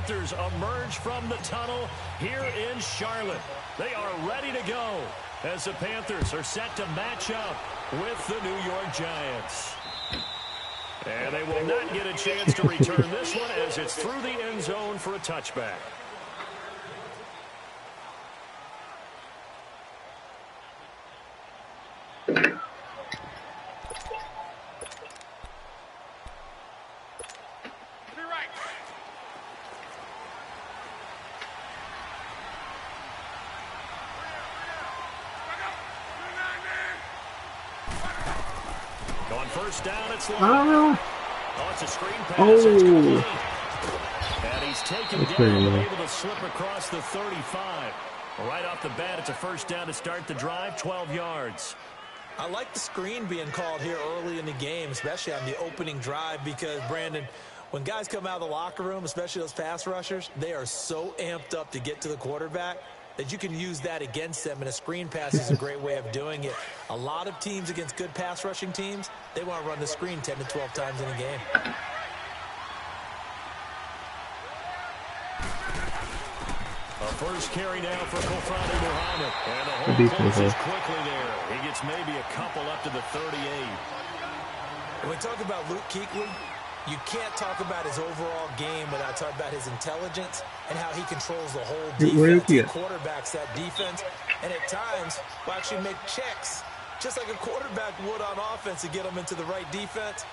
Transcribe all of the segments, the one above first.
Panthers emerge from the tunnel here in Charlotte. They are ready to go as the Panthers are set to match up with the New York Giants. And they will not get a chance to return this one as it's through the end zone for a touchback. First down, it's long. Oh, it's a screen pass. It's complete. And he's taken down and able to slip across the 35. Right off the bat, it's a first down to start the drive, 12 yards. I like the screen being called here early in the game, especially on the opening drive, because, Brandon, when guys come out of the locker room, especially those pass rushers, they are so amped up to get to the quarterback that you can use that against them, and a screen pass is a great way of doing it. A lot of teams against good pass rushing teams, they want to run the screen 10 to 12 times in a game. A first carry now for Kofani Muhammad. And the whole closes quickly there. He gets maybe a couple up to the 38. When we talk about Luke Kuechly, you can't talk about his overall game without talking about his intelligence and how he controls the whole defense. He quarterbacks that defense, and at times will actually make checks, just like a quarterback would on offense to get them into the right defense.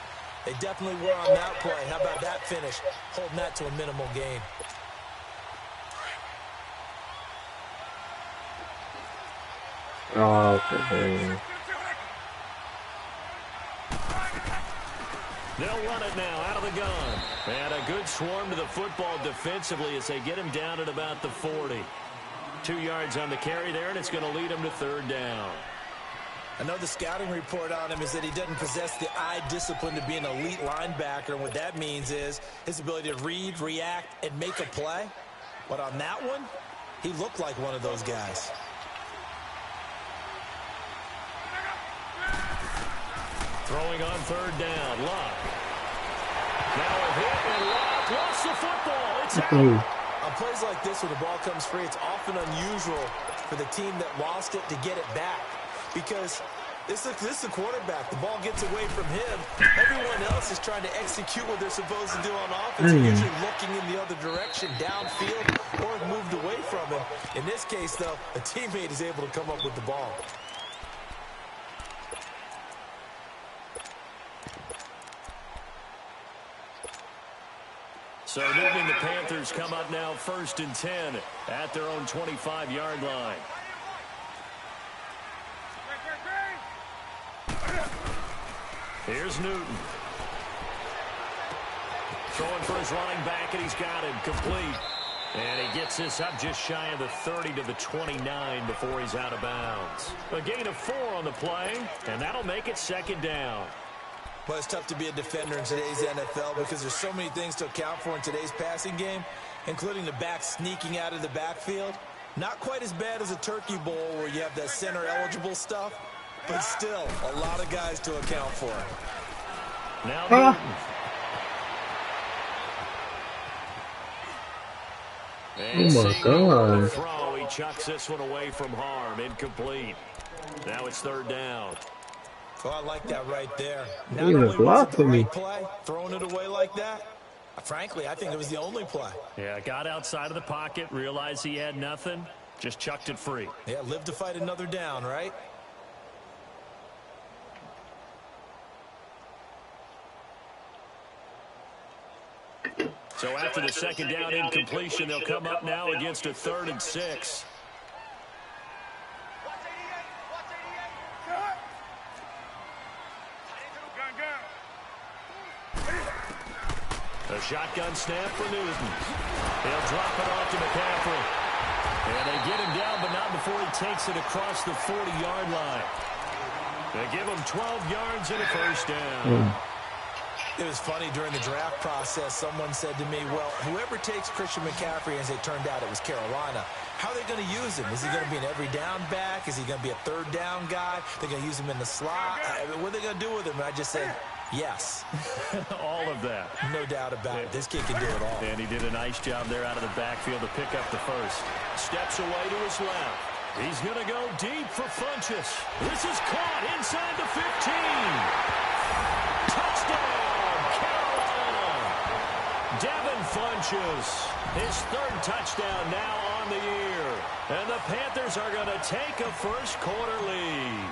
They definitely were on that play. How about that finish? Holding that to a minimal gain. Oh, okay. They'll run it now out of the gun. And a good swarm to the football defensively as they get him down at about the 40. 2 yards on the carry there, and it's going to lead him to third down. I know the scouting report on him is that he doesn't possess the eye discipline to be an elite linebacker. And what that means is his ability to read, react, and make a play. But on that one, he looked like one of those guys. Throwing on third down, Luck. Now a hit, and Luck lost the football. It's out. On plays like this, when the ball comes free, it's often unusual for the team that lost it to get it back. Because this is the quarterback. The ball gets away from him. Everyone else is trying to execute what they're supposed to do on offense. They're usually looking in the other direction, downfield, or have moved away from him. In this case, though, a teammate is able to come up with the ball. So Newton, the Panthers come up now 1st and 10 at their own 25-yard line. Here's Newton. Throwing for his running back, and he's got him complete. And he gets this up just shy of the 30 to the 29 before he's out of bounds. A gain of 4 on the play, and that'll make it second down. But it's tough to be a defender in today's NFL because there's so many things to account for in today's passing game, including the back sneaking out of the backfield. Not quite as bad as a turkey bowl where you have that center-eligible stuff, but still a lot of guys to account for. Now Oh, my God. Throw. He chucks this one away from harm. Incomplete. Now it's third down. Oh, I like that right there. Not only was it the right play, throwing it away like that, frankly, I think it was the only play. Yeah, got outside of the pocket, realized he had nothing, just chucked it free. Yeah, live to fight another down, right? So after the second down incompletion, they'll come up now against a 3rd and 6. A shotgun snap for Newton. They'll drop it off to McCaffrey. And they get him down, but not before he takes it across the 40-yard line. They give him 12 yards and a first down. It was funny during the draft process. Someone said to me, well, whoever takes Christian McCaffrey, as it turned out it was Carolina, how are they going to use him? Is he going to be an every down back? Is he going to be a third down guy? They're going to use him in the slot? What are they going to do with him? And I just said, Yes. All of that. No doubt about it. This kid can do it all. And he did a nice job there out of the backfield to pick up the first. Steps away to his left. He's going to go deep for Funchess. This is caught inside the 15. Touchdown, Carolina. Devin Funchess, his third touchdown now on the year. And the Panthers are going to take a first quarter lead.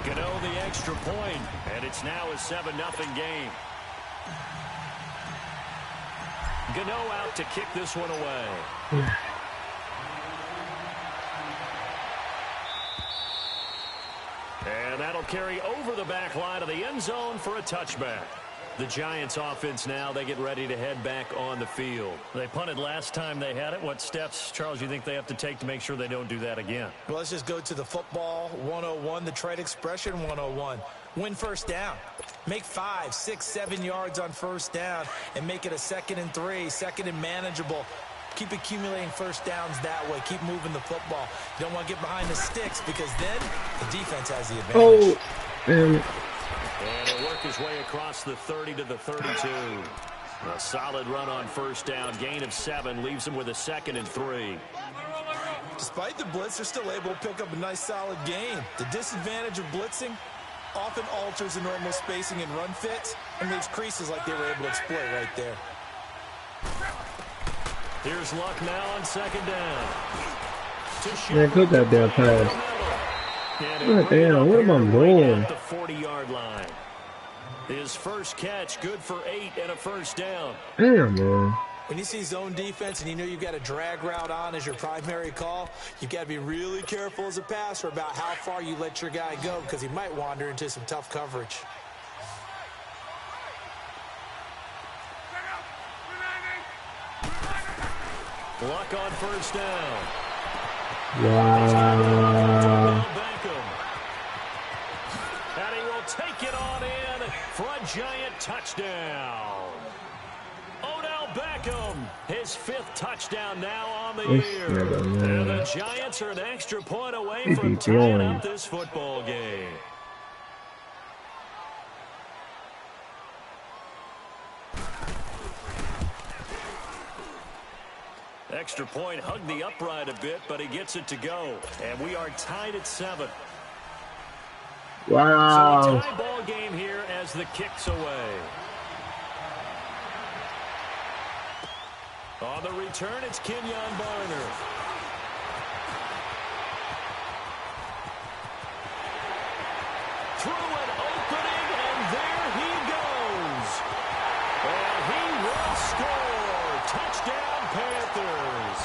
Gano the extra point, and it's now a 7-0 game. Gano out to kick this one away. And that'll carry over the back line of the end zone for a touchback. The Giants offense now, they get ready to head back on the field. They punted last time they had it. What steps, Charles, you think they have to take to make sure they don't do that again? Well, let's just go to the football 101, the trade expression 101. Win first down. Make 5, 6, 7 yards on first down and make it a 2nd and 3, 2nd and manageable. Keep accumulating first downs that way. Keep moving the football. You don't want to get behind the sticks because then the defense has the advantage. Oh, and he'll work his way across the 30 to the 32. A solid run on first down. Gain of 7 leaves him with a 2nd and 3. Despite the blitz, they're still able to pick up a nice solid gain. The disadvantage of blitzing often alters the normal spacing and run fits and leaves creases like they were able to exploit right there. Here's Luck now on 2nd down. yeah, good that damn pass. God damn, what am I doing? The 40-yard line. His first catch, good for 8 and a first down. Damn, man. When you see zone defense and you know you've got a drag route on as your primary call, you've got to be really careful as a passer about how far you let your guy go because he might wander into some tough coverage. Luck on first down. Wow. And he will take it on in for a Giant touchdown. Odell Beckham, his 5th touchdown now on the year. And the Giants are an extra point away from tying up this football game. Extra point hugged the upright a bit, but he gets it to go. And we are tied at 7. Wow. So a tie ball game here as the kick's away. On the return, it's Kenyon Barner. Through an opening, and there he goes. And he will score. Touchdown, Panthers.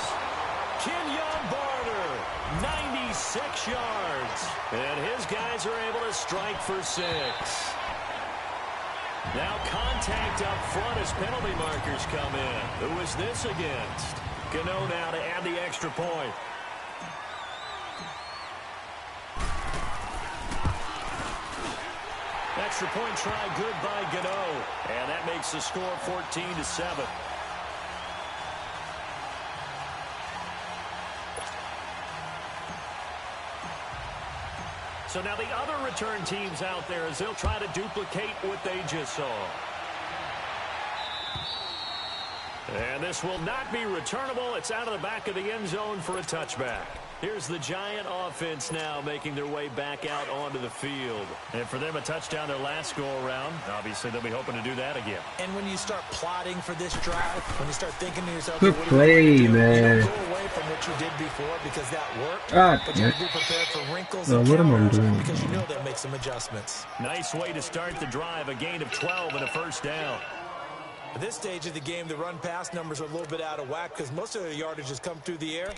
Kenyon Barner, 96 yards. And his guys are able to strike for 6. Now contact up front as penalty markers come in. Who is this against? Gano now to add the extra point. Extra point try good by Gano. And that makes the score 14-7. So now the other return teams out there as they'll try to duplicate what they just saw. And this will not be returnable. It's out of the back of the end zone for a touchback. Here's the Giant offense now making their way back out onto the field. And for them, a touchdown their last go-around. Obviously, they'll be hoping to do that again. And when you start plotting for this drive, when you start thinking to yourself, good play, man. You don't go away from what you did before because that worked. But you have to be prepared for wrinkles no, and what am I counters doing? because you know they'll make some adjustments. Nice way to start the drive. A gain of 12 and a first down. At this stage of the game, the run-pass numbers are a little bit out of whack because most of the yardage has come through the air.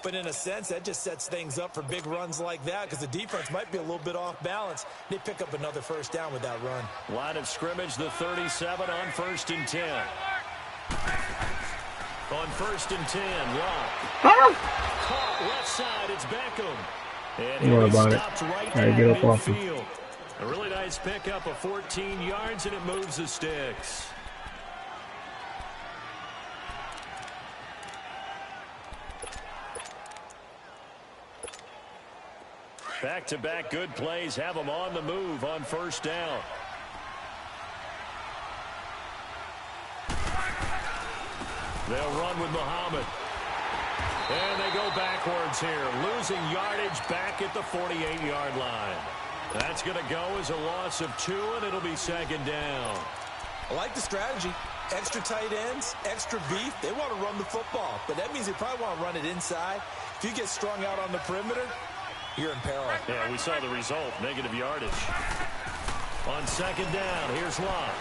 But in a sense, that just sets things up for big runs like that because the defense might be a little bit off balance. They pick up another first down with that run. Line of scrimmage, the 37 on 1st and 10. On 1st and 10, Luck. Caught left side, it's Beckham. And Don't worry he about it. stops right Gotta down get up off him. midfield. A really nice pickup of 14 yards, and it moves the sticks. Back-to-back good plays have them on the move on first down. They'll run with Muhammad. And they go backwards here, losing yardage back at the 48-yard line. That's going to go as a loss of 2, and it'll be second down. I like the strategy. Extra tight ends, extra beef. They want to run the football, but that means they probably want to run it inside. If you get strung out on the perimeter, you're in peril. Yeah, we saw the result, negative yardage. On second down, here's Locke.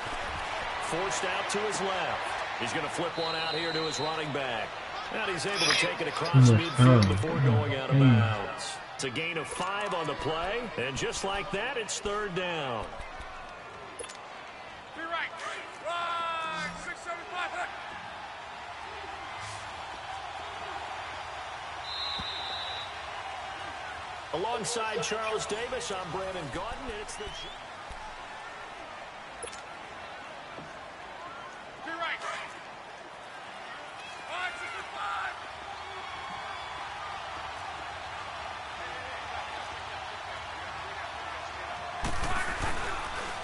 Forced out to his left. He's going to flip one out here to his running back. And he's able to take it across midfield before going out of bounds. It's a gain of 5 on the play, and just like that, it's third down. Alongside Charles Davis, I'm Brandon Gaudin, and it's the...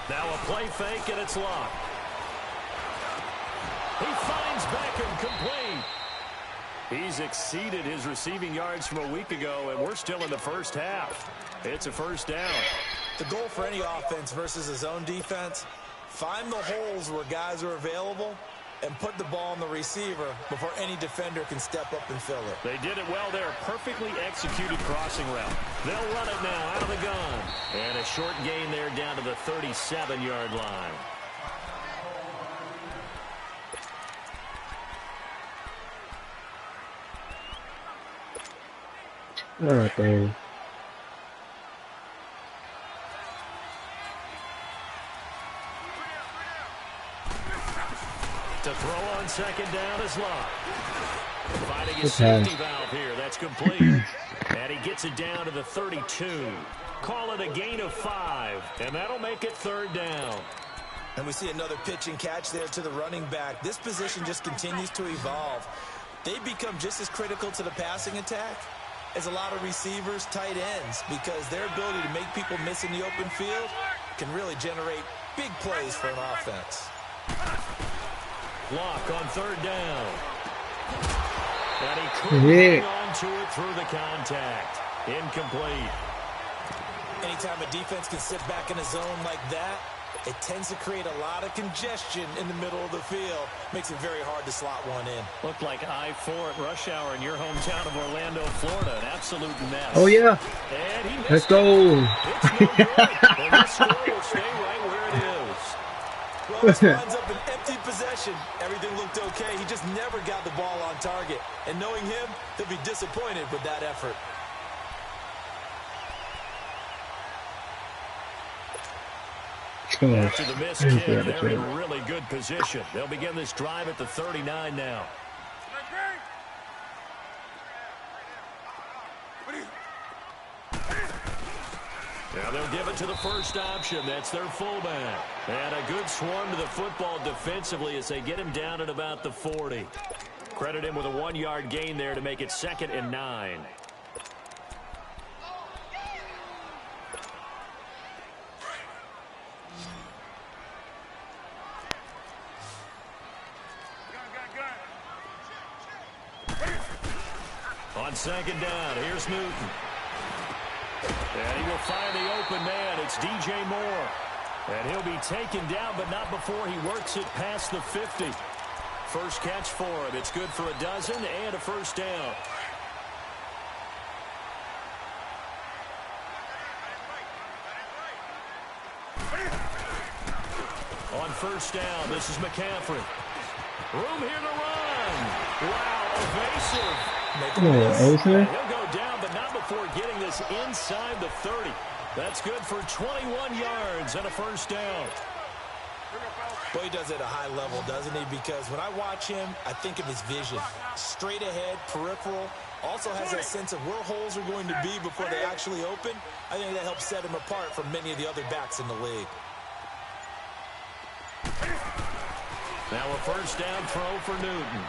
Now a play fake, and it's Locke. He finds Beckham complete. He's exceeded his receiving yards from a week ago, and we're still in the first half. It's a first down. The goal for any offense versus a zone defense, find the holes where guys are available and put the ball on the receiver before any defender can step up and fill it. They did it well there. Perfectly executed crossing route. They'll run it now out of the gun. And a short gain there down to the 37-yard line. All right, there. To throw on second down is Locke. Finding his safety valve here. That's complete. And he gets it down to the 32. Call it a gain of 5. And that'll make it third down. And we see another pitch and catch there to the running back. This position just continues to evolve. They become just as critical to the passing attack as a lot of receivers, tight ends, because their ability to make people miss in the open field can really generate big plays for an offense. Locke on third down. And he couldn't hang on to it through the contact. Incomplete. Anytime a defense can sit back in a zone like that, it tends to create a lot of congestion in the middle of the field. Makes it very hard to slot one in. Looked like I-4 at rush hour in your hometown of Orlando, Florida. An absolute mess. Oh, yeah. And he Let's go. It's no good. And this score will stay right where it is. Well, this winds up an empty possession. Everything looked okay. He just never got the ball on target. And knowing him, he'll be disappointed with that effort. After the missed kick, they're in really good position. They'll begin this drive at the 39 now. Now they'll give it to the first option. That's their fullback. And a good swarm to the football defensively as they get him down at about the 40. Credit him with a 1-yard gain there to make it 2nd and 9. On second down, here's Newton. And he will find the open man. It's DJ Moore. And he'll be taken down, but not before he works it past the 50. First catch for him. It's good for a dozen and a first down. On first down, this is McCaffrey. Room here to run. Wow, evasive. Okay. He'll go down, but not before getting this inside the 30. That's good for 21 yards and a first down. Well, he does it at a high level, doesn't he? Because when I watch him, I think of his vision. Straight ahead, peripheral. Also has that sense of where holes are going to be before they actually open. I think that helps set him apart from many of the other backs in the league. Now a first down throw for Newton.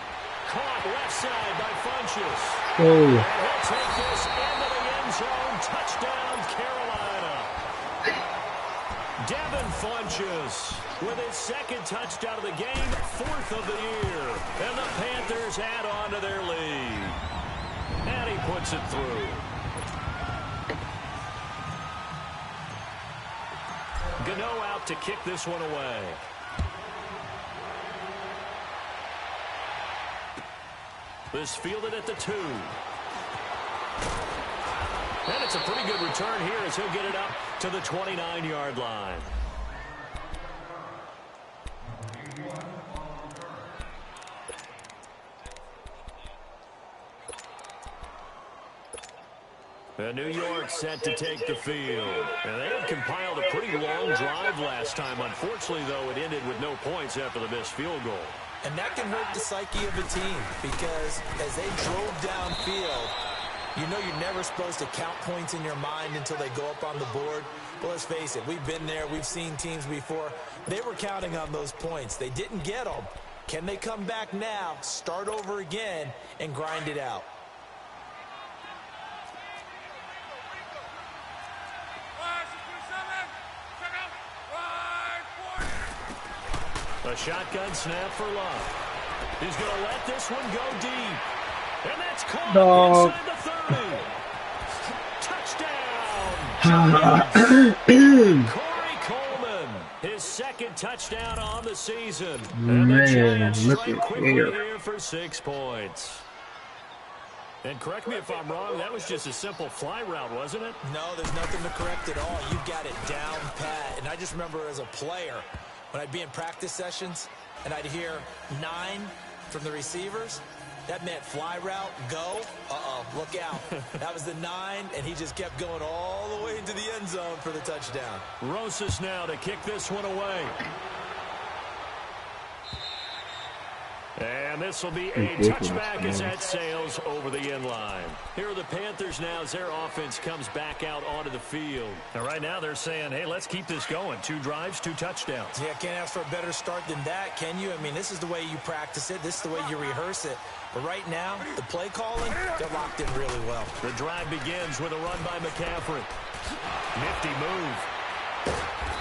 Caught left side by Funchess. Oh. And he'll take this into the end end zone. Touchdown, Carolina. Devin Funchess with his second touchdown of the game, 4th of the year. And the Panthers add on to their lead. And he puts it through. Gano out to kick this one away. This fielded at the 2. And it's a pretty good return here as he'll get it up to the 29-yard line. New York set to take the field. And they had compiled a pretty long drive last time. Unfortunately, though, it ended with no points after the missed field goal. And that can hurt the psyche of a team because as they drove downfield, you know you're never supposed to count points in your mind until they go up on the board. But let's face it, we've been there. We've seen teams before. They were counting on those points. They didn't get them. Can they come back now, start over again, and grind it out? A shotgun snap for Love. He's going to let this one go deep. And that's caught inside the 30. Touchdown. Corey Coleman, his second touchdown on the season. And the Giants strike quickly here for 6 points. And correct me if I'm wrong, that was just a simple fly route, wasn't it? No, there's nothing to correct at all. You got it down pat. And I just remember as a player, when I'd be in practice sessions and I'd hear 9 from the receivers, that meant fly route, go, look out. That was the 9, and he just kept going all the way into the end zone for the touchdown. Rosas now to kick this one away. And this will be a touchback as that sails over the end line. Here are the Panthers now as their offense comes back out onto the field. And right now they're saying, hey, let's keep this going. 2 drives, 2 touchdowns. Yeah, can't ask for a better start than that, can you? I mean, this is the way you practice it. This is the way you rehearse it. But right now, the play calling, they're locked in really well. The drive begins with a run by McCaffrey. Nifty move.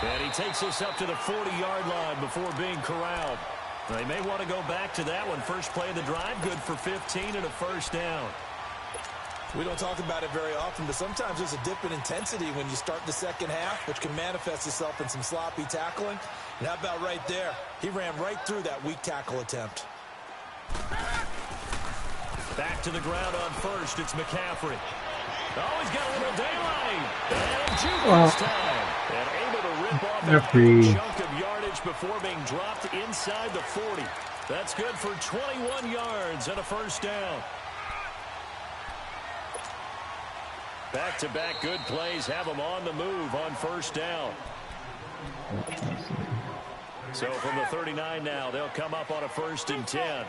And he takes us up to the 40-yard line before being corralled. They may want to go back to that one. First play of the drive, good for 15 and a first down. We don't talk about it very often, but sometimes there's a dip in intensity when you start the second half, which can manifest itself in some sloppy tackling. And how about right there? He ran right through that weak tackle attempt. Back to the ground on first. It's McCaffrey. Oh, he's got a little daylight. And juke this time. And able to rip off a chunk of yardage before being dropped inside the 40. That's good for 21 yards and a first down. Back-to-back good plays have them on the move on first down. So from the 39 now, they'll come up on a 1st and 10.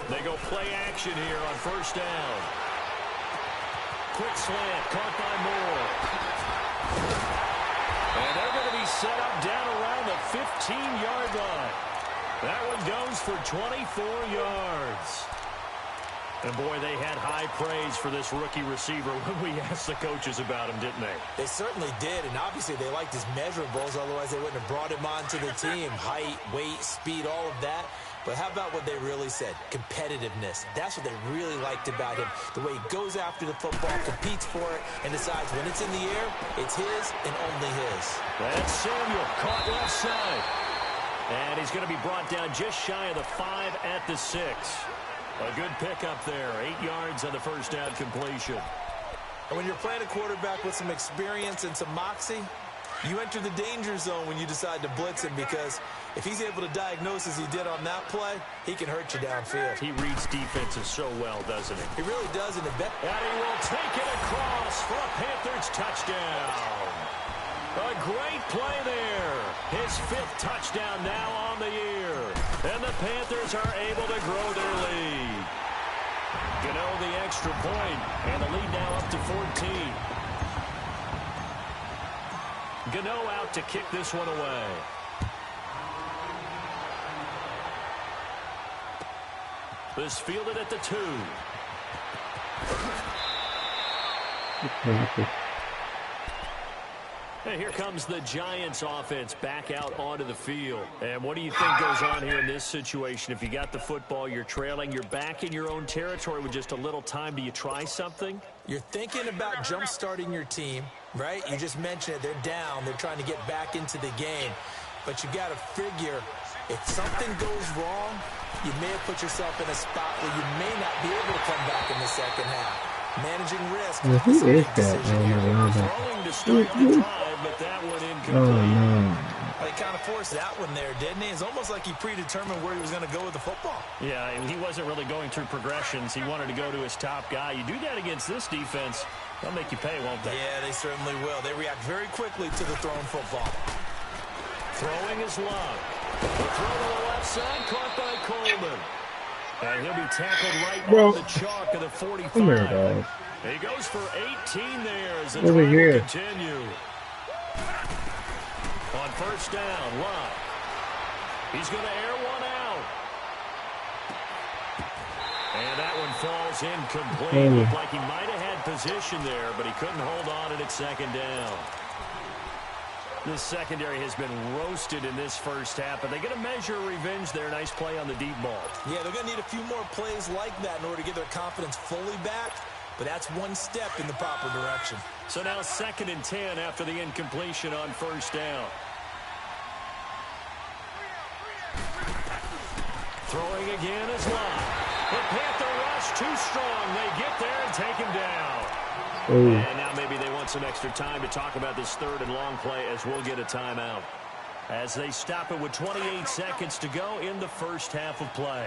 They go play action here on first down. Quick slant, caught by Moore. And they're going to be set up down around the 15-yard line. That one goes for 24 yards. And, boy, they had high praise for this rookie receiver when we asked the coaches about him, didn't they? They certainly did, and obviously they liked his measurables, otherwise they wouldn't have brought him onto the team. Height, weight, speed, all of that. But how about what they really said? Competitiveness. That's what they really liked about him. The way he goes after the football, competes for it, and decides when it's in the air, it's his and only his. That's Samuel, caught left side. And he's going to be brought down just shy of the 5 at the 6. A good pickup there. 8 yards on the first down completion. And when you're playing a quarterback with some experience and some moxie, you enter the danger zone when you decide to blitz him, because if he's able to diagnose as he did on that play, he can hurt you downfield. He reads defenses so well, doesn't he? He really does. And he will take it across for a Panthers touchdown. A great play there. His 5th touchdown now on the year. And the Panthers are able to grow their lead. Gano the extra point, and the lead now up to 14. Gano out to kick this one away. 2 2 This fielded at the 2. And here comes the Giants offense back out onto the field. And what do you think goes on here in this situation? If you got the football, you're trailing, you're back in your own territory with just a little time. Do you try something? You're thinking about jump-starting your team, right? You just mentioned it. They're down. They're trying to get back into the game. But you got to figure if something goes wrong, you may have put yourself in a spot where you may not be able to come back in the second half. Managing risk. Well, who is that? Throwing to start the drive, but that one incomplete. Oh, no. They kind of forced that one there, didn't he? It's almost like he predetermined where he was going to go with the football. Yeah, he wasn't really going through progressions. He wanted to go to his top guy. You do that against this defense, they'll make you pay, won't they? Yeah, they certainly will. They react very quickly to the thrown football. Throwing is long. The throw to the left side, caught by Coleman. And he'll be tackled right on the chalk of the 45. Come here, dog. He goes for 18 there as the Over drive here. will continue. On first down, Lott. He's going to air one out. And that one falls incomplete. Looked like he might have had position there, but he couldn't hold on at second down. This secondary has been roasted in this first half, but they get a measure of revenge there. Nice play on the deep ball. Yeah, they're going to need a few more plays like that in order to get their confidence fully back, but that's one step in the proper direction. So now 2nd and 10 after the incompletion on first down. Throwing again is Lott. The Panther rush too strong. They get there and take him down. And now maybe they want some extra time to talk about this 3rd and long play as we'll get a timeout. As they stop it with 28 seconds to go in the first half of play.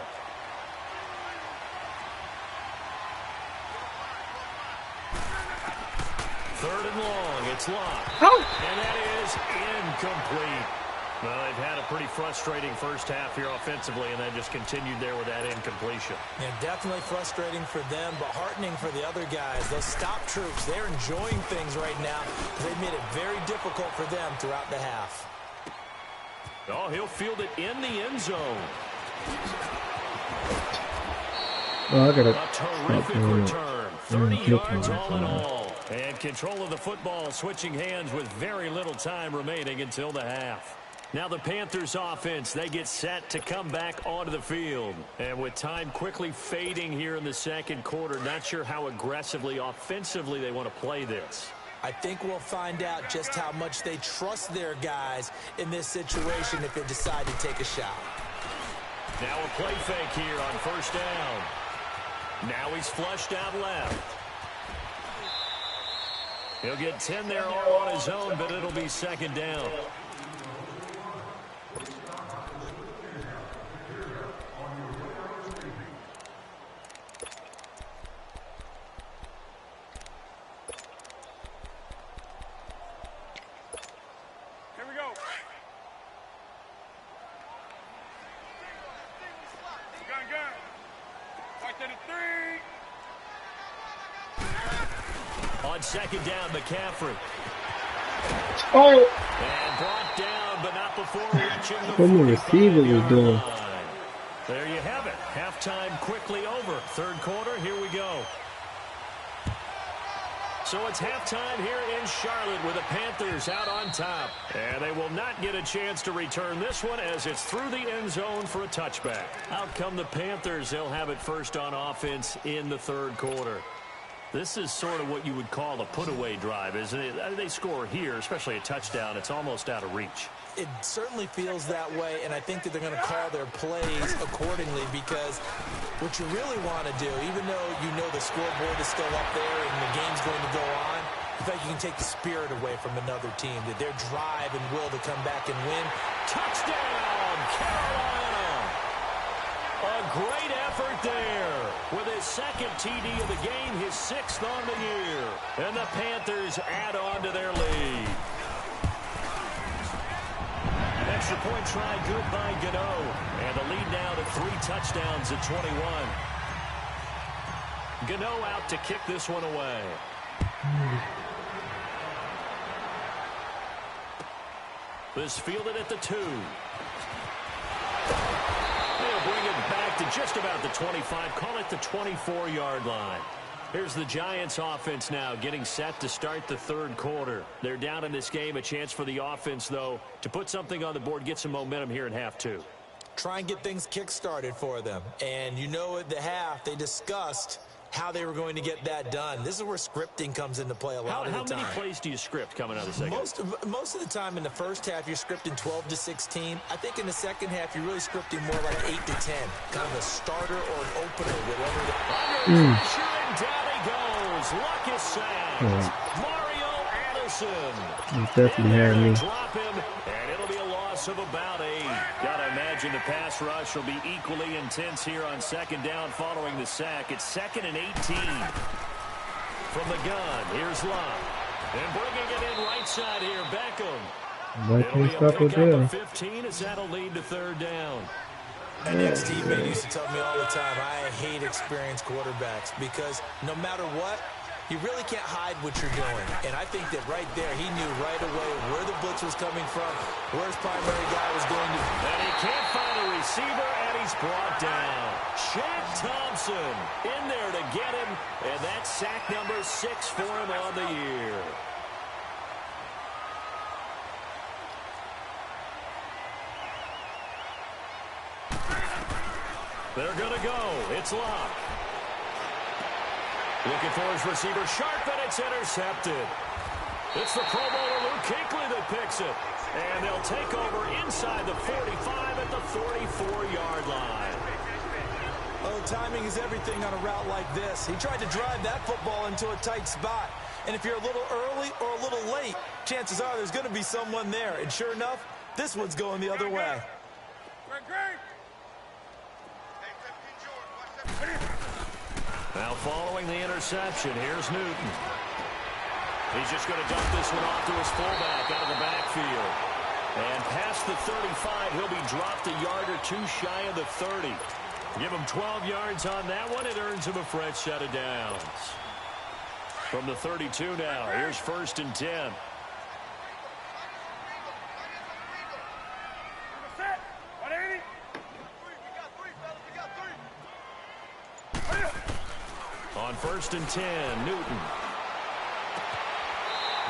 Third and long, it's Lott. And that is incomplete. Well, they've had a pretty frustrating first half here offensively, and then just continued there with that incompletion. Yeah, definitely frustrating for them, but heartening for the other guys. Those stop troops, they're enjoying things right now. They've made it very difficult for them throughout the half. Oh, he'll field it in the end zone. Oh, I got a terrific return. 30 yards all in all. And control of the football switching hands with very little time remaining until the half. Now the Panthers offense, they get set to come back onto the field. And with time quickly fading here in the second quarter, not sure how aggressively, offensively they want to play this. I think we'll find out just how much they trust their guys in this situation if they decide to take a shot. Now a play fake here on first down. Now he's flushed out left. He'll get 10 there all on his own, but it'll be second down. On second down, McCaffrey. Oh! And brought down, but not before reaching the 45-yard line. There you have it. Halftime quickly over. Third quarter, here we go. So it's halftime here in Charlotte with the Panthers out on top. And they will not get a chance to return this one as it's through the end zone for a touchback. Out come the Panthers. They'll have it first on offense in the third quarter. This is sort of what you would call a put-away drive, isn't it? They score here, especially a touchdown. It's almost out of reach. It certainly feels that way, and I think that they're going to call their plays accordingly because what you really want to do, even though you know the scoreboard is still up there and the game's going to go on, in fact, you can take the spirit away from another team, that their drive and will to come back and win. Touchdown, Carolina! A great effort there with his second TD of the game, his 6th on the year. And the Panthers add on to their lead. Extra point try good by Gano. And the lead now to 3 touchdowns at 21. Gano out to kick this one away. This fielded at the 2. They'll bring it back back to just about the 25, call it the 24-yard line. Here's the Giants offense now getting set to start the third quarter. They're down in this game. A chance for the offense, though, to put something on the board, get some momentum here in half two. Try and get things kick-started for them. And you know at the half, they discussed how they were going to get that done. This is where scripting comes into play a lot of the time. How many plays do you script coming out of the second? Most of the time in the first half, you're scripting 12 to 16. I think in the second half, you're really scripting more like 8 to 10. Kind of a starter or an opener, whatever. Under pressure, and down he goes. Luck is sacked. Mario Addison. He's definitely had me. Drop him, and it'll be a loss of about 8. Gotta imagine the pass rush will be equally intense here on second down following the sack. It's 2nd and 18. From the gun, here's Luck. And bringing it in right side here, Beckham. It'll be a pickup of 15 as that'll lead to third down. An ex-teammate used to tell me all the time, I hate experienced quarterbacks because no matter what, you really can't hide what you're doing. And I think that right there, he knew right away where the blitz was coming from, where his primary guy was going to. And he can't find a receiver, and he's brought down. Shaq Thompson in there to get him, and that's sack number 6 for him on the year. They're going to go. It's Luck. Looking for his receiver, sharp, and it's intercepted. It's the Pro Bowler Luke Kuechly that picks it. And they'll take over inside the 45 at the 44-yard line. Oh, timing is everything on a route like this. He tried to drive that football into a tight spot. And if you're a little early or a little late, chances are there's going to be someone there. And sure enough, this one's going the other way. Now following the interception, here's Newton. He's just going to dump this one off to his fullback out of the backfield. And past the 35, he'll be dropped a yard or two shy of the 30. Give him 12 yards on that one. It earns him a fresh set of downs. From the 32 now, here's 1st and 10. On 1st and 10, Newton.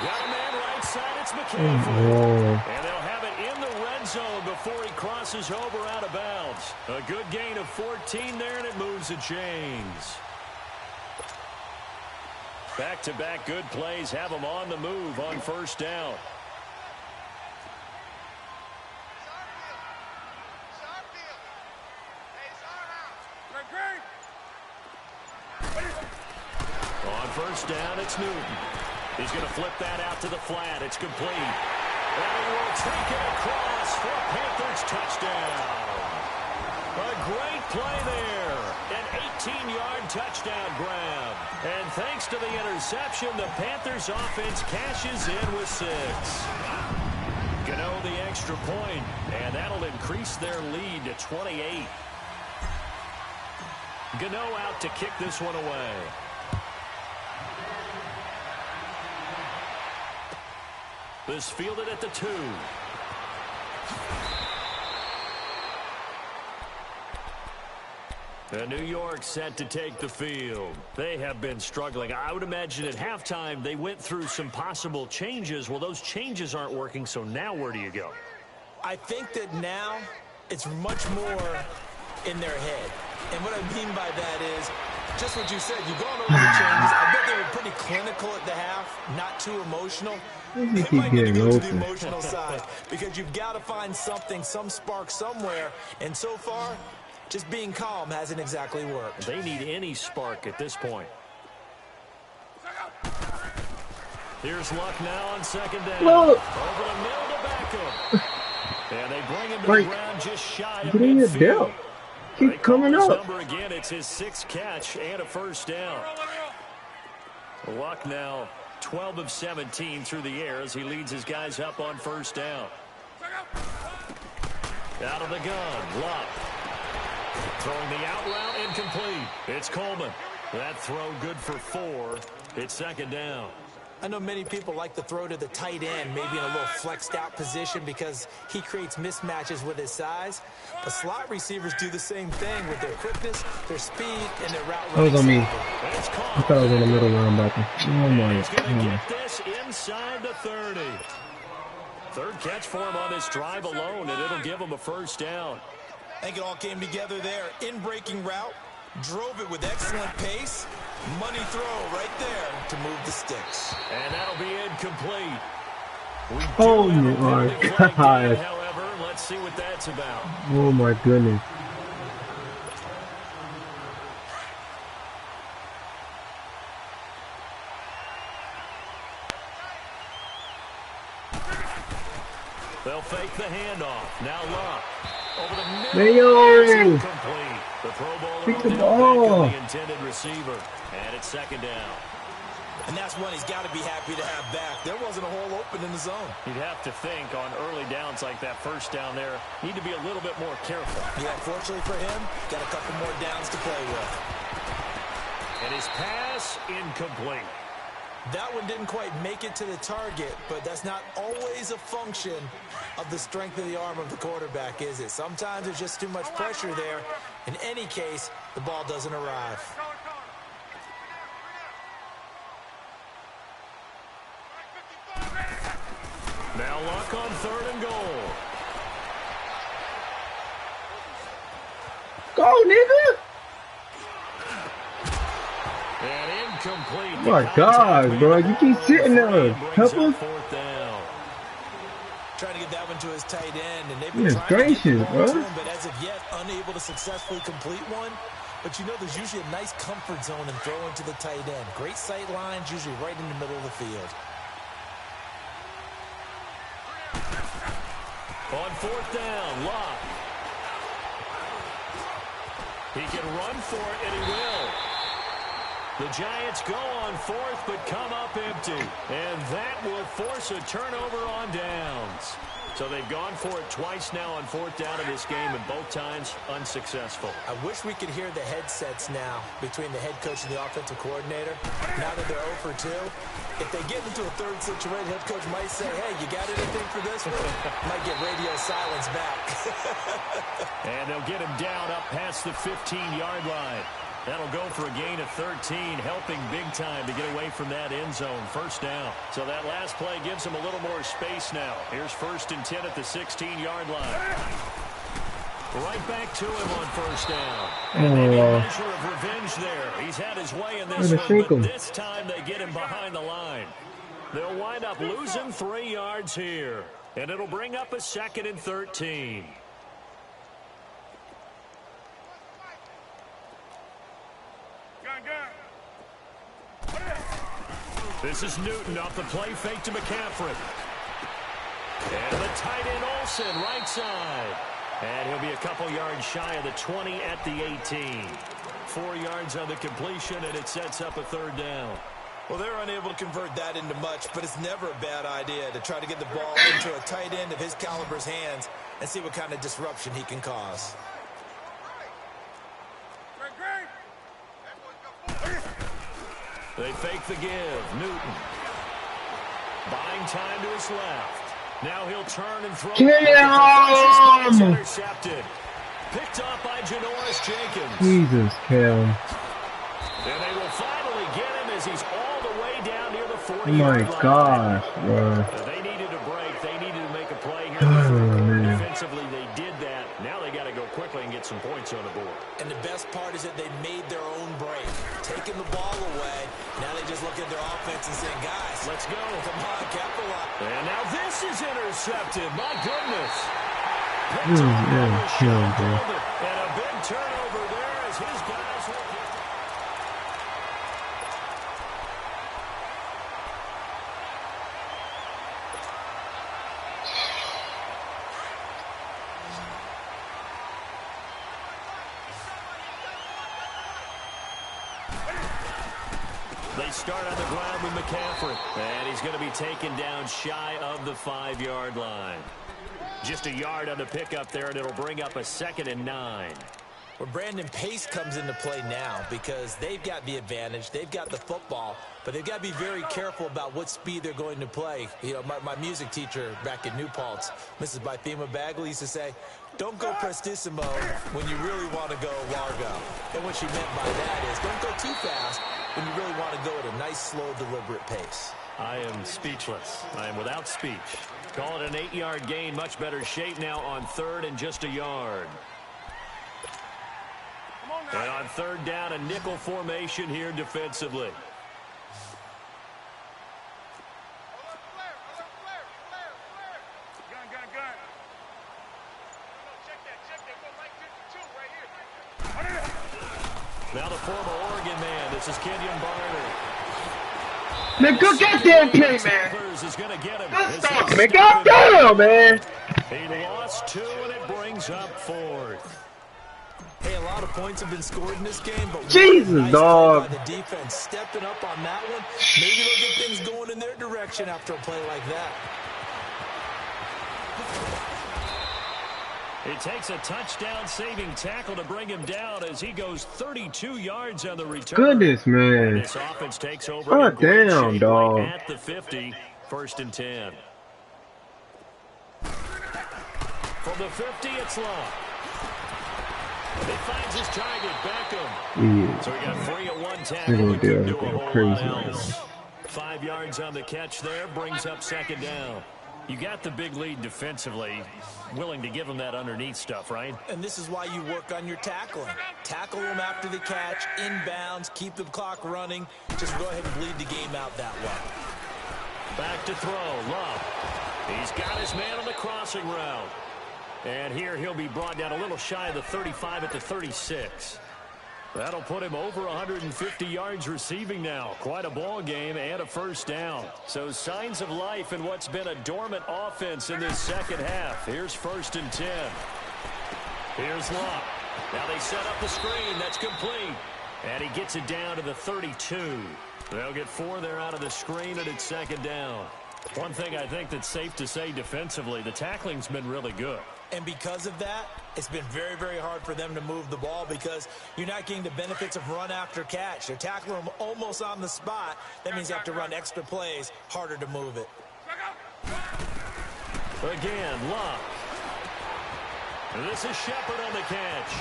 Got a man right side, it's McCaffrey. And they'll have it in the red zone before he crosses over out of bounds. A good gain of 14 there, and it moves the chains. Back-to-back good plays have him on the move on 1st down. On 1st down, it's Newton. He's going to flip that out to the flat. It's complete. And he will take it across for a Panthers touchdown. A great play there. An 18-yard touchdown grab. And thanks to the interception, the Panthers offense cashes in with 6. Gano the extra point, and that'll increase their lead to 28. Gano out to kick this one away. This fielded at the 2. And New York set to take the field. They have been struggling. I would imagine at halftime they went through some possible changes. Well, those changes aren't working, so now where do you go? I think that now it's much more in their head. And what I mean by that is just what you said. You've gone over the changes. I bet they were pretty clinical at the half, not too emotional. They might need to go to the emotional side because you've got to find something, some spark somewhere. And so far, just being calm hasn't exactly worked. They need any spark at this point. Here's Luck now on 2nd down. Whoa. Over the middle to Beckham. And they bring him to the ground just shy of midfield. Keep coming up. Number again, it's his 6th catch and a 1st down. Luck now 12 of 17 through the air as he leads his guys up on 1st down. Out of the gun, Luck. Throwing the out route, incomplete. It's Coleman. That throw good for 4. It's 2nd down. I know many people like to throw to the tight end, maybe in a little flexed out position because he creates mismatches with his size. But slot receivers do the same thing with their quickness, their speed, and their route running. That was on me. I thought I was on the middle linebacker. Oh my He's going to get this inside the 30. Third catch for him on this drive alone, and it'll give him a first down. I think it all came together there. In-breaking route, drove it with excellent pace. Money throw right there to move the sticks. And that'll be incomplete. Oh my God. However, let's see what that's about. Oh my goodness. They'll fake the handoff. Now Luck. Over the middle. Mayo! Complete. The Pro Bowler Pick the will ball. back the intended receiver. And it's second down. And that's one he's got to be happy to have back. There wasn't a hole open in the zone. You'd have to think on early downs like that first down there, need to be a little bit more careful. Yeah, fortunately for him, got a couple more downs to play with. And his pass incomplete. That one didn't quite make it to the target, but that's not always a function of the strength of the arm of the quarterback, is it? Sometimes there's just too much pressure there. In any case, the ball doesn't arrive. Now Luck on 3rd and goal. Go, nigga! And incomplete. Oh my God, bro. You keep sitting there. Help him. Trying to get that one to his tight end, and they've been Goodness trying to get the gracious, ball to bro. him, but as of yet, unable to successfully complete one. But you know, there's usually a nice comfort zone in throwing to the tight end. Great sight lines, usually right in the middle of the field. On 4th down, Luck. He can run for it, and he will. The Giants go on 4th, but come up empty. And that will force a turnover on downs. So they've gone for it twice now on 4th down in this game, and both times unsuccessful. I wish we could hear the headsets now between the head coach and the offensive coordinator. Now that they're 0 for 2, if they get into a third situation, head coach might say, hey, you got anything for this one? Might get radio silence back. And they'll get him down up past the 15-yard line. That'll go for a gain of 13, helping big time to get away from that end zone. First down. So that last play gives him a little more space now. Here's 1st and 10 at the 16-yard line. Right back to him on 1st down. And maybe a measure of revenge there. He's had his way in this one, but this time they get him behind the line. They'll wind up losing 3 yards here. And it'll bring up a 2nd and 13. This is Newton off the play fake to McCaffrey. And the tight end Olsen right side. And he'll be a couple yards shy of the 20 at the 18. 4 yards on the completion, and it sets up a 3rd down. Well, they're unable to convert that into much, but it's never a bad idea to try to get the ball into a tight end of his caliber's hands and see what kind of disruption he can cause. They fake the give. Newton. Buying time to his left. Now he'll turn and throw. It's intercepted. Picked off by Janoris Jenkins. Jesus, Cal. And they will finally get him as he's all the way down near the 40-yard Oh my line. gosh, bro. They needed a break. They needed to make a play here. Man. Defensively, they did that. Now they got to go quickly and get some points on the board. And the best part is that they made their own break, taking the ball away. Now they just look at their offense and saying, guys, let's go. Come on, capitalize. And now this is intercepted. My goodness. Yeah, bro. And a big turnover there as his guys will get. They start on the ground with McCaffrey. And he's going to be taken down shy of the 5-yard line. Just a yard on the pickup there, and it'll bring up a 2nd and 9. Well, Brandon, pace comes into play now because they've got the advantage. They've got the football. But they've got to be very careful about what speed they're going to play. You know, my music teacher back in New Paltz, Mrs. Bythema Bagley, used to say, don't go prestissimo when you really want to go largo. And what she meant by that is don't go too fast when you really want to go at a nice, slow, deliberate pace. I am speechless. I am without speech. Call it an 8-yard gain. Much better shape now on 3rd and just a yard. And on 3rd down, a nickel formation here defensively. Now the former Oregon man. This is Kenyon Barner. Man, good goddamn play, man. Is going to get him. Good stuff, man. Goddamn, man. He lost 2, and it brings up 4th. Hey, a lot of points have been scored in this game, but Jesus, nice dog. play by the defense stepping up on that one. Maybe they'll get things going in their direction after a play like that. It takes a touchdown-saving tackle to bring him down as he goes 32 yards on the return. Goodness, man. And this offense takes over. God damn, dog. Right at the 50, 1st and 10. From the 50, it's Love. He finds his target, Beckham. Yeah. So he got 3 at 1 tackle. They're gonna He do couldn't do a everything whole crazy lot right else. 5 yards on the catch there, brings up 2nd down. You got the big lead defensively, willing to give them that underneath stuff, right? And this is why you work on your tackling. Tackle them after the catch, inbounds, keep the clock running. Just go ahead and bleed the game out that way. Back to throw, Love. He's got his man on the crossing route. And here he'll be brought down a little shy of the 35 at the 36. That'll put him over 150 yards receiving now. Quite a ball game and a 1st down. So signs of life in what's been a dormant offense in this 2nd half. Here's 1st and 10. Here's Locke. Now they set up the screen. That's complete. And he gets it down to the 32. They'll get 4 there out of the screen, and it's 2nd down. One thing I think that's safe to say defensively, the tackling's been really good. And because of that, it's been very, very hard for them to move the ball because you're not getting the benefits of run after catch. They're tackling them almost on the spot. That means you have to run extra plays, harder to move it. Again, Locke. This is Shepard on the catch.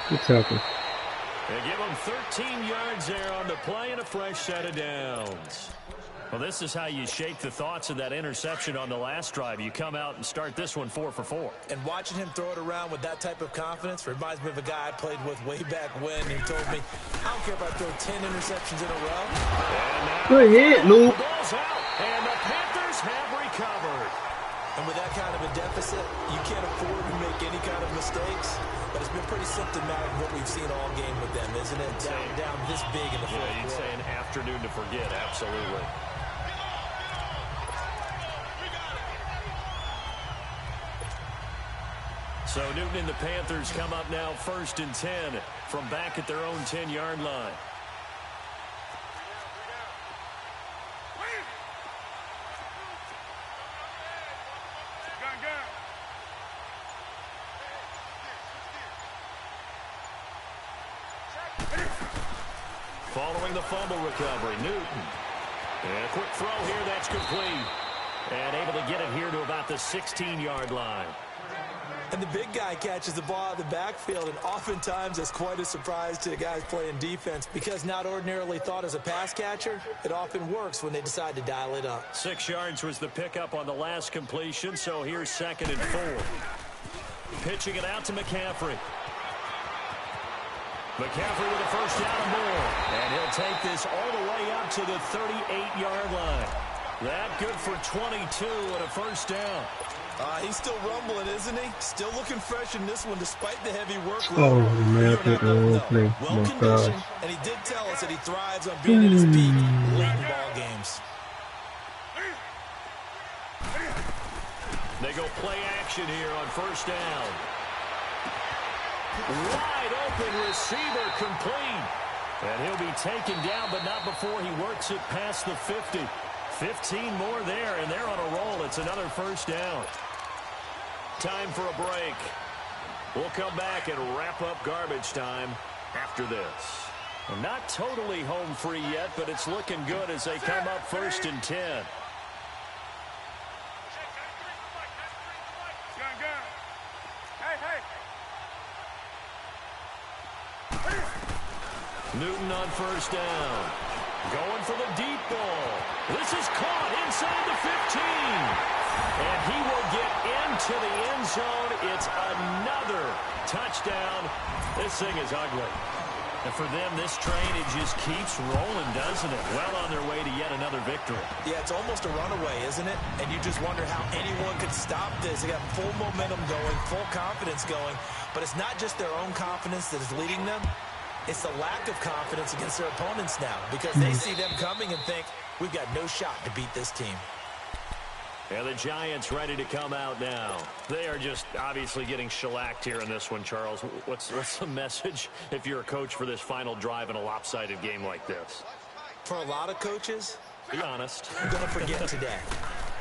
Good tackle. They give him 13 yards there on the play and a fresh set of downs. Well, this is how you shake the thoughts of that interception on the last drive. You come out and start this one 4 for 4. And watching him throw it around with that type of confidence reminds me of a guy I played with way back when. He told me, I don't care if I throw 10 interceptions in a row. Good hit, Luke. The ball's out, and the Panthers have recovered. And with that kind of a deficit, you can't afford to make any kind of mistakes. But it's been pretty symptomatic of what we've seen all game with them, isn't it? Down this big in the fourth quarter. You'd say an afternoon to forget, absolutely. So Newton and the Panthers come up now 1st and 10 from back at their own 10-yard line. Following the fumble recovery, Newton. And a quick throw here, that's complete. And able to get it here to about the 16-yard line. And the big guy catches the ball out of the backfield, and oftentimes that's quite a surprise to the guys playing defense because not ordinarily thought as a pass catcher, it often works when they decide to dial it up. 6 yards was the pickup on the last completion, so here's 2nd and 4. Pitching it out to McCaffrey. McCaffrey with a 1st down and more. And he'll take this all the way up to the 38-yard line. That good for 22 and a 1st down. He's still rumbling, isn't he? Still looking fresh in this one despite the heavy workload. Oh, man, I picked the wrong play. Well My gosh. conditioned, and he did tell us that he thrives on being at his peak late in ball games. They go play action here on 1st down. Wide open receiver complete. And he'll be taken down, but not before he works it past the 50. 15 more there, and they're on a roll. It's another 1st down. Time for a break. We'll come back and wrap up garbage time after this. And not totally home free yet, but it's looking good as they come up 1st and 10. Newton on 1st down. Going for the deep ball. This is caught inside the 15. And he will get into the end zone. It's another touchdown. This thing is ugly. And for them, this train, it just keeps rolling, doesn't it? Well on their way to yet another victory. Yeah, it's almost a runaway, isn't it? And you just wonder how anyone could stop this. They got full momentum going, full confidence going. But it's not just their own confidence that is leading them. It's the lack of confidence against their opponents now because they see them coming and think, we've got no shot to beat this team. And the Giants ready to come out now. They are just obviously getting shellacked here in this one, Charles. What's the message if you're a coach for this final drive in a lopsided game like this? For a lot of coaches, be honest, I'm going to forget today.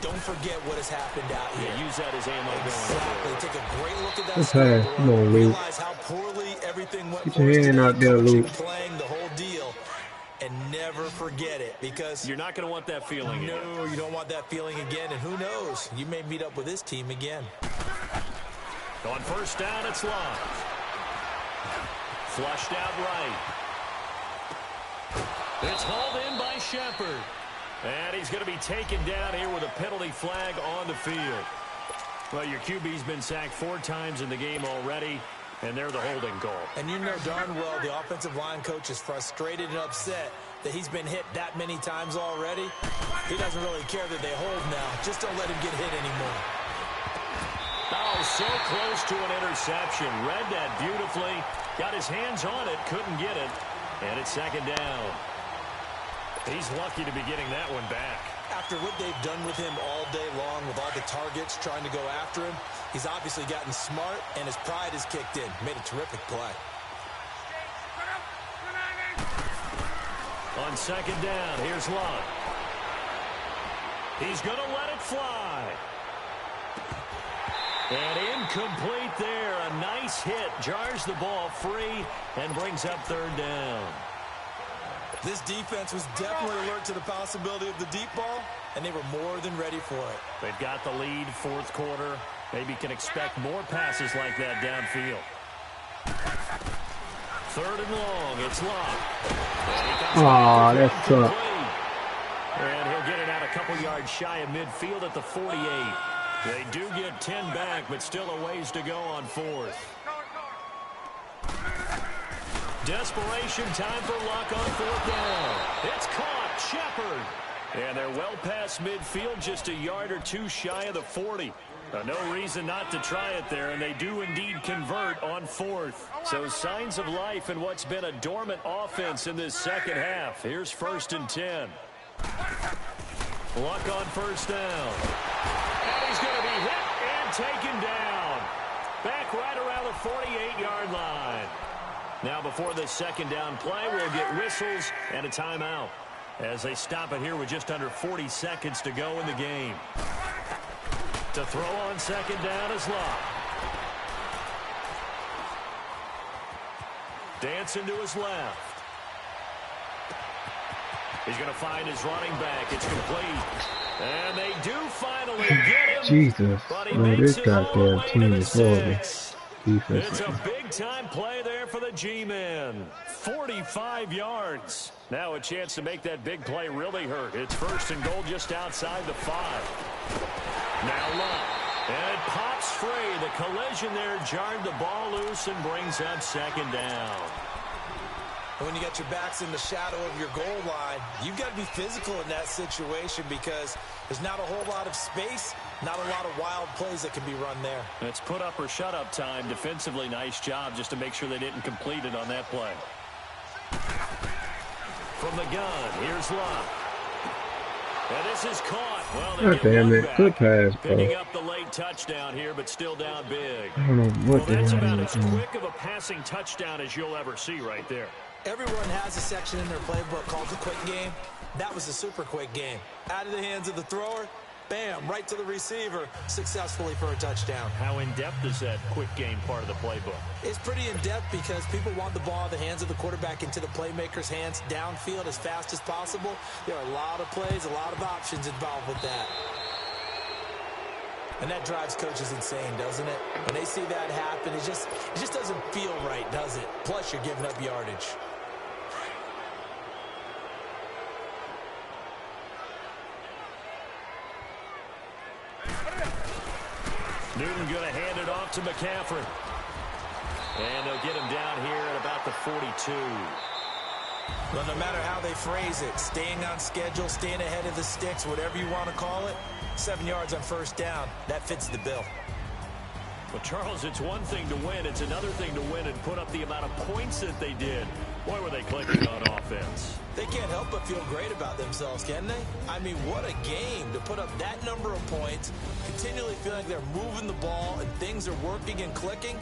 Don't forget what has happened out here. Yeah, use that as ammo going. Take a great look at that. Okay, come on, Luke. Realize how poorly everything went. Get your hand out there, Luke. Playing the whole deal. And never forget it, because you're not going to want that feeling again. No, you don't want that feeling again, and who knows, you may meet up with this team again. On 1st down, it's Love. Flushed out right. It's hauled in by Shepard. And he's going to be taken down here with a penalty flag on the field. Well, your QB's been sacked 4 times in the game already. And they're the holding goal. And you know darn well the offensive line coach is frustrated and upset that he's been hit that many times already. He doesn't really care that they hold now. Just don't let him get hit anymore. Oh, so close to an interception. Read that beautifully. Got his hands on it. Couldn't get it. And it's 2nd down. He's lucky to be getting that one back. After what they've done with him all day long, with all the targets trying to go after him, he's obviously gotten smart, and his pride has kicked in. Made a terrific play. On 2nd down, here's Love. He's going to let it fly. And incomplete there. A nice hit. Jars the ball free and brings up 3rd down. This defense was definitely alert to the possibility of the deep ball, and they were more than ready for it. They've got the lead, 4th quarter. Maybe can expect more passes like that downfield. 3rd and long. It's Love. Aw, that's tough. And he'll get it out a couple yards shy of midfield at the 48. They do get 10 back, but still a ways to go on 4th. Desperation time for Luck on 4th down. It's caught. Shepard. And they're well past midfield, just a yard or 2 shy of the 40. No reason not to try it there, and they do indeed convert on 4th. So signs of life in what's been a dormant offense in this 2nd half. Here's 1st and 10. Luck on 1st down. And he's going to be hit and taken down. Back right around the 48-yard line. Now before this 2nd down play, we'll get whistles and a timeout as they stop it here with just under 40 seconds to go in the game. To throw on 2nd down is Love. Dancing to his left. He's going to find his running back. It's complete. And they do finally get him. Jesus. Man, this goddamn team is horrible. It's a big-time play there for the G-men. 45 yards. Now a chance to make that big play really hurt. It's 1st and goal just outside the 5. Now Love. And it pops free. The collision there jarred the ball loose and brings up 2nd down. When you got your backs in the shadow of your goal line, you've got to be physical in that situation because there's not a whole lot of space, not a lot of wild plays that can be run there. It's put up or shut up time. Defensively, nice job just to make sure they didn't complete it on that play. From the gun, here's Love. And this is caught. Well, God damn it. Good pass, bro. Picking up the late touchdown here, but still down big. I don't know what that's about as quick of a passing touchdown as you'll ever see right there. Everyone has a section in their playbook called the quick game. That was a super quick game. Out of the hands of the thrower, Bam, right to the receiver, successfully for a touchdown. How in-depth is that quick game part of the playbook? It's pretty in-depth because people want the ball in the hands of the quarterback into the playmaker's hands downfield as fast as possible. There are a lot of plays, a lot of options involved with that. And that drives coaches insane, doesn't it? When they see that happen, it just doesn't feel right, does it? Plus, you're giving up yardage. Newton going to hand it off to McCaffrey. And they'll get him down here at about the 42. Well, no matter how they phrase it, staying on schedule, staying ahead of the sticks, whatever you want to call it, 7 yards on first down, that fits the bill. Well, Charles, it's one thing to win. It's another thing to win and put up the amount of points that they did. Boy, were they clicking on offense. They can't help but feel great about themselves, can they? I mean, what a game to put up that number of points, continually feeling like they're moving the ball and things are working and clicking.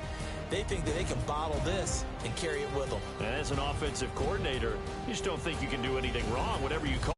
They think that they can bottle this and carry it with them. And as an offensive coordinator, you just don't think you can do anything wrong, whatever you call